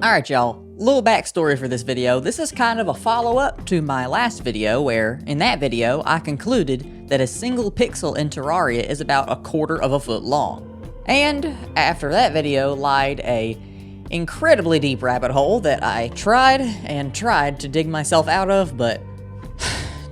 Alright y'all, little backstory for this video. This is kind of a follow-up to my last video where, in that video, I concluded that a single pixel in Terraria is about 1/4 foot long. And after that video lied a incredibly deep rabbit hole that I tried to dig myself out of, but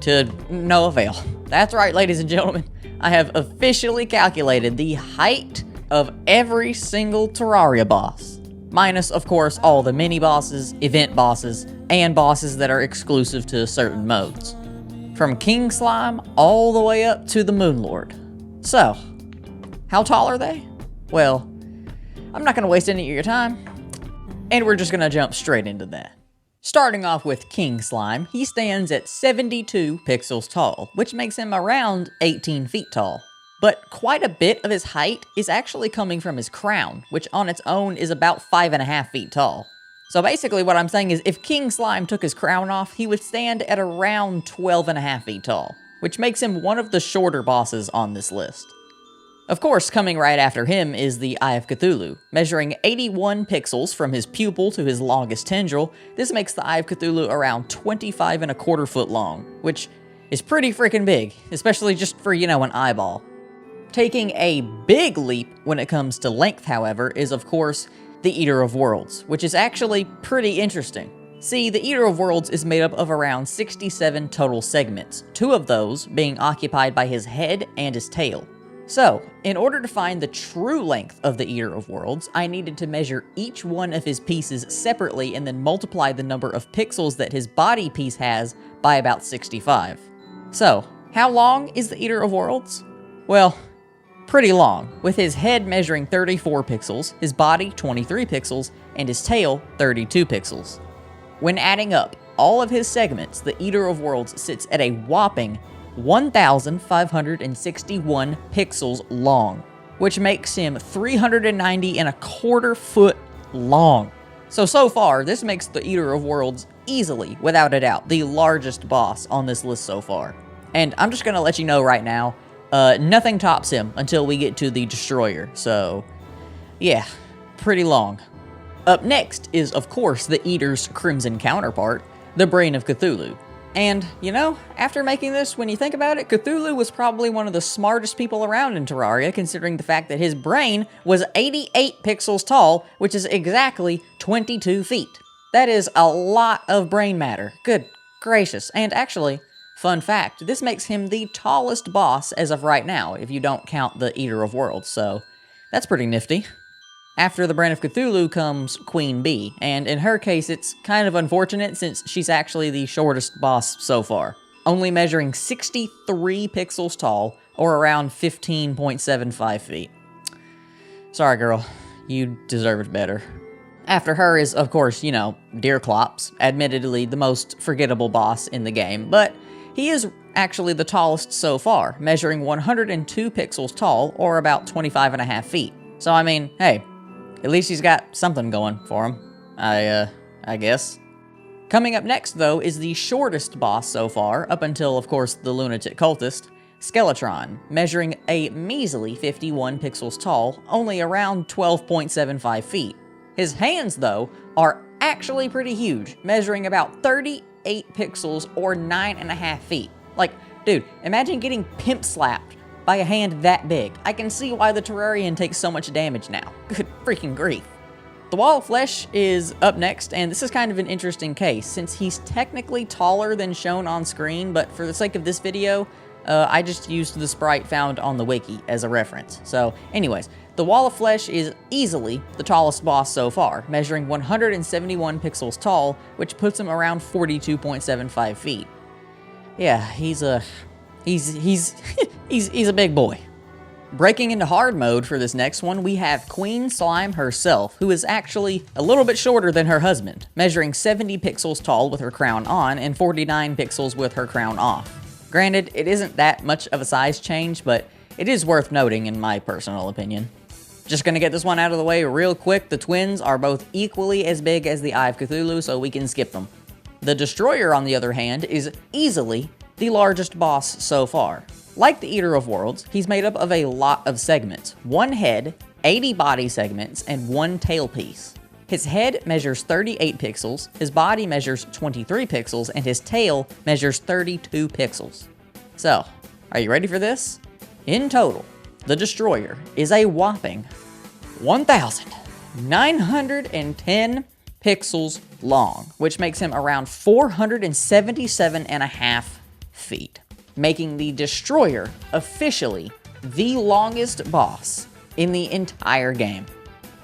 to no avail. That's right, ladies and gentlemen, I have officially calculated the height of every single Terraria boss. Minus, of course, all the mini-bosses, event bosses, and bosses that are exclusive to certain modes. From King Slime all the way up to the Moon Lord. So, how tall are they? Well, I'm not going to waste any of your time, and we're just going to jump straight into that. Starting off with King Slime, he stands at 72 pixels tall, which makes him around 18 feet tall. But quite a bit of his height is actually coming from his crown, which on its own is about 5.5 feet tall. So basically what I'm saying is if King Slime took his crown off, he would stand at around 12.5 feet tall, which makes him one of the shorter bosses on this list. Of course, coming right after him is the Eye of Cthulhu. Measuring 81 pixels from his pupil to his longest tendril, this makes the Eye of Cthulhu around 25.25 foot long, which is pretty freaking big, especially just for, an eyeball. Taking a big leap when it comes to length, however, is of course the Eater of Worlds, which is actually pretty interesting. See, the Eater of Worlds is made up of around 67 total segments, 2 of those being occupied by his head and his tail. So, in order to find the true length of the Eater of Worlds, I needed to measure each one of his pieces separately and then multiply the number of pixels that his body piece has by about 65. So, how long is the Eater of Worlds? Well, pretty long, with his head measuring 34 pixels, his body 23 pixels, and his tail 32 pixels. When adding up all of his segments, the Eater of Worlds sits at a whopping 1,561 pixels long, which makes him 390.25 foot long. So far, this makes the Eater of Worlds easily, without a doubt, the largest boss on this list so far. And I'm just gonna let you know right now, nothing tops him until we get to the Destroyer, so yeah, pretty long. Up next is, of course, the Eater's crimson counterpart, the Brain of Cthulhu. And, after making this, when you think about it, Cthulhu was probably one of the smartest people around in Terraria, considering the fact that his brain was 88 pixels tall, which is exactly 22 feet. That is a lot of brain matter. Good gracious. And actually, fun fact, this makes him the tallest boss as of right now, if you don't count the Eater of Worlds, so that's pretty nifty. After the Brain of Cthulhu comes Queen Bee, and in her case it's kind of unfortunate since she's actually the shortest boss so far, only measuring 63 pixels tall, or around 15.75 feet. Sorry girl, you deserved better. After her is, of course, Deerclops, admittedly the most forgettable boss in the game, but he is actually the tallest so far, measuring 102 pixels tall, or about 25.5 feet. So I mean, hey, at least he's got something going for him, I guess. Coming up next, though, is the shortest boss so far, up until, of course, the lunatic cultist, Skeletron, measuring a measly 51 pixels tall, only around 12.75 feet. His hands, though, are actually pretty huge, measuring about 38 pixels or 9.5 feet. Like, dude, imagine getting pimp slapped by a hand that big. I can see why the Terrarian takes so much damage now. Good freaking grief. The Wall of Flesh is up next, and this is kind of an interesting case, since he's technically taller than shown on screen, but for the sake of this video, I just used the sprite found on the wiki as a reference. So anyways, the Wall of Flesh is easily the tallest boss so far, measuring 171 pixels tall, which puts him around 42.75 feet. Yeah, he's a big boy. Breaking into hard mode for this next one, we have Queen Slime herself, who is actually a little bit shorter than her husband, measuring 70 pixels tall with her crown on and 49 pixels with her crown off. Granted, it isn't that much of a size change, but it is worth noting in my personal opinion. Just gonna get this one out of the way real quick, the twins are both equally as big as the Eye of Cthulhu, so we can skip them. The Destroyer, on the other hand, is easily the largest boss so far. Like the Eater of Worlds, he's made up of a lot of segments. 1 head, 80 body segments, and 1 tail piece. His head measures 38 pixels, his body measures 23 pixels, and his tail measures 32 pixels. So, are you ready for this? In total, the Destroyer is a whopping 1,910 pixels long, which makes him around 477.5 feet, making the Destroyer officially the longest boss in the entire game.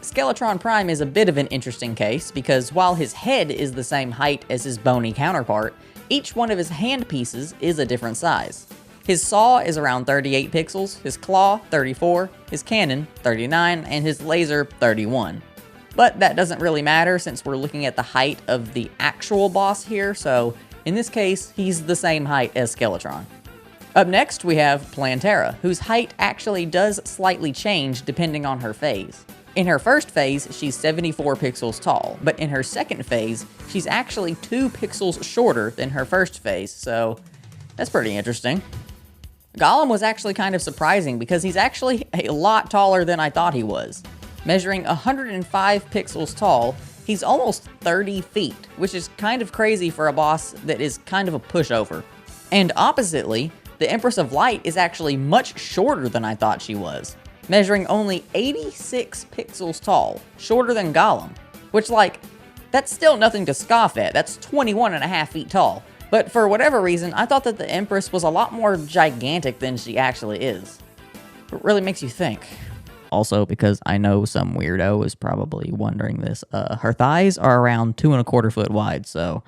Skeletron Prime is a bit of an interesting case because while his head is the same height as his bony counterpart, each one of his hand pieces is a different size. His saw is around 38 pixels, his claw 34, his cannon 39, and his laser 31. But that doesn't really matter since we're looking at the height of the actual boss here, so in this case, he's the same height as Skeletron. Up next, we have Plantera, whose height actually does slightly change depending on her phase. In her first phase, she's 74 pixels tall, but in her second phase, she's actually 2 pixels shorter than her first phase, so that's pretty interesting. Golem was actually kind of surprising because he's actually a lot taller than I thought he was. Measuring 105 pixels tall, he's almost 30 feet, which is kind of crazy for a boss that is kind of a pushover. And oppositely, the Empress of Light is actually much shorter than I thought she was, measuring only 86 pixels tall, shorter than Golem, which that's still nothing to scoff at. That's 21.5 feet tall. But for whatever reason, I thought that the Empress was a lot more gigantic than she actually is. It really makes you think. Also, because I know some weirdo is probably wondering this, her thighs are around 2¼ foot wide, so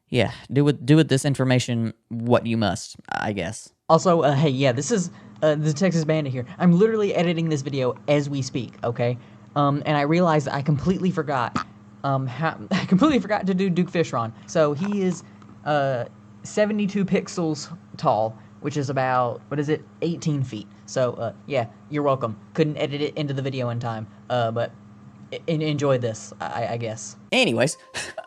yeah, do with this information what you must, I guess. Also, hey, yeah, this is the Texas Bandit here. I'm literally editing this video as we speak, okay? And I realized that I completely forgot, to do Duke Fishron. So he is 72 pixels tall, which is about, 18 feet. So, yeah, you're welcome. Couldn't edit it into the video in time, but enjoy this, I guess. Anyways,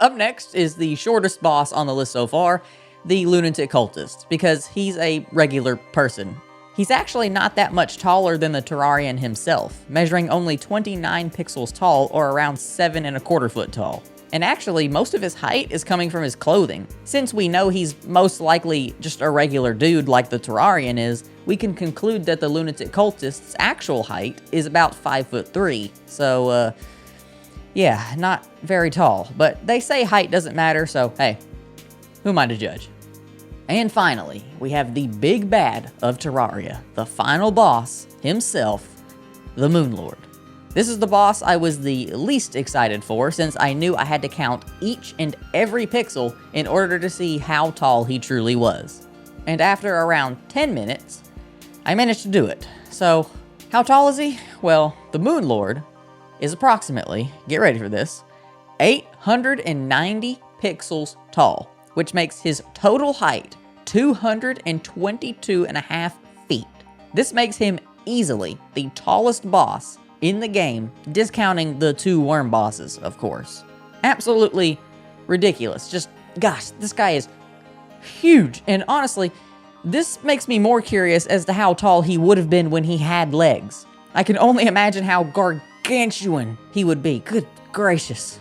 up next is the shortest boss on the list so far, the Lunatic Cultist, because he's a regular person. He's actually not that much taller than the Terrarian himself, measuring only 29 pixels tall or around 7¼ foot tall. And actually, most of his height is coming from his clothing. Since we know he's most likely just a regular dude like the Terrarian is, we can conclude that the Lunatic Cultist's actual height is about 5'3". So, yeah, not very tall. But they say height doesn't matter, so hey, who am I to judge? And finally, we have the big bad of Terraria, the final boss himself, the Moonlord. This is the boss I was the least excited for since I knew I had to count each and every pixel in order to see how tall he truly was. And after around 10 minutes, I managed to do it. So, how tall is he? Well, the Moonlord is approximately, get ready for this, 890 pixels tall, which makes his total height 222.5 feet. This makes him easily the tallest boss in the game, discounting the 2 worm bosses, of course. Absolutely ridiculous. Just, gosh, this guy is huge. And honestly, this makes me more curious as to how tall he would have been when he had legs. I can only imagine how gargantuan he would be. Good gracious.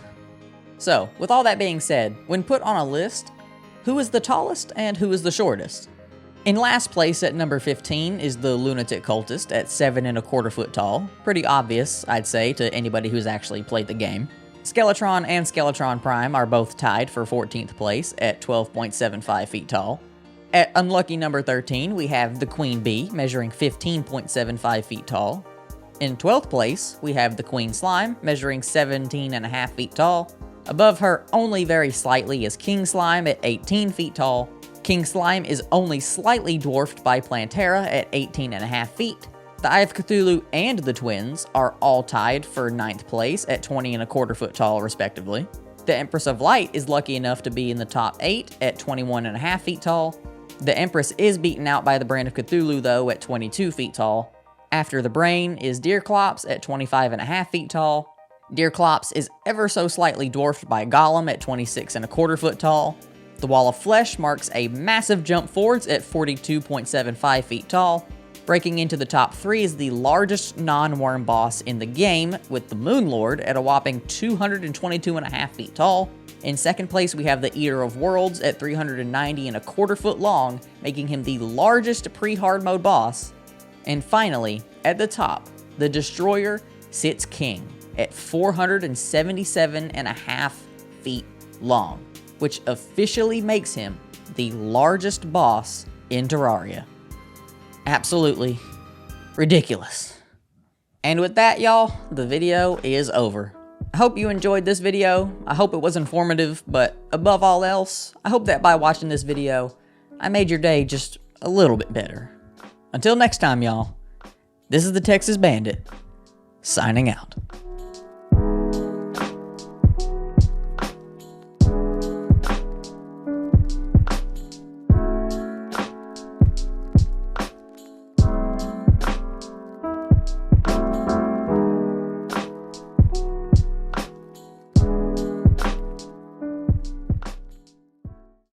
So, with all that being said, when put on a list, who is the tallest and who is the shortest? In last place at number 15 is the Lunatic Cultist at 7¼ foot tall. Pretty obvious, I'd say, to anybody who's actually played the game. Skeletron and Skeletron Prime are both tied for 14th place at 12.75 feet tall. At unlucky number 13, we have the Queen Bee, measuring 15.75 feet tall. In 12th place, we have the Queen Slime, measuring 17.5 feet tall. Above her only very slightly is King Slime at 18 feet tall. King Slime is only slightly dwarfed by Plantera at 18.5 feet. The Eye of Cthulhu and the twins are all tied for 9th place at 20.25 foot tall, respectively. The Empress of Light is lucky enough to be in the top 8 at 21.5 feet tall. The Empress is beaten out by the Brain of Cthulhu, though, at 22 feet tall. After the Brain is Deerclops at 25.5 feet tall. Deerclops is ever so slightly dwarfed by Golem at 26.25 foot tall. The Wall of Flesh marks a massive jump forwards at 42.75 feet tall. Breaking into the top 3 is the largest non-worm boss in the game, with the Moonlord at a whopping 222.5 feet tall. In second place, we have the Eater of Worlds at 390.25 foot long, making him the largest pre-hard mode boss. And finally, at the top, the Destroyer sits king at 477.5 feet long, which officially makes him the largest boss in Terraria. Absolutely ridiculous. And with that, y'all, the video is over. I hope you enjoyed this video. I hope it was informative, but above all else, I hope that by watching this video, I made your day just a little bit better. Until next time, y'all, this is the Texas Bandit, signing out.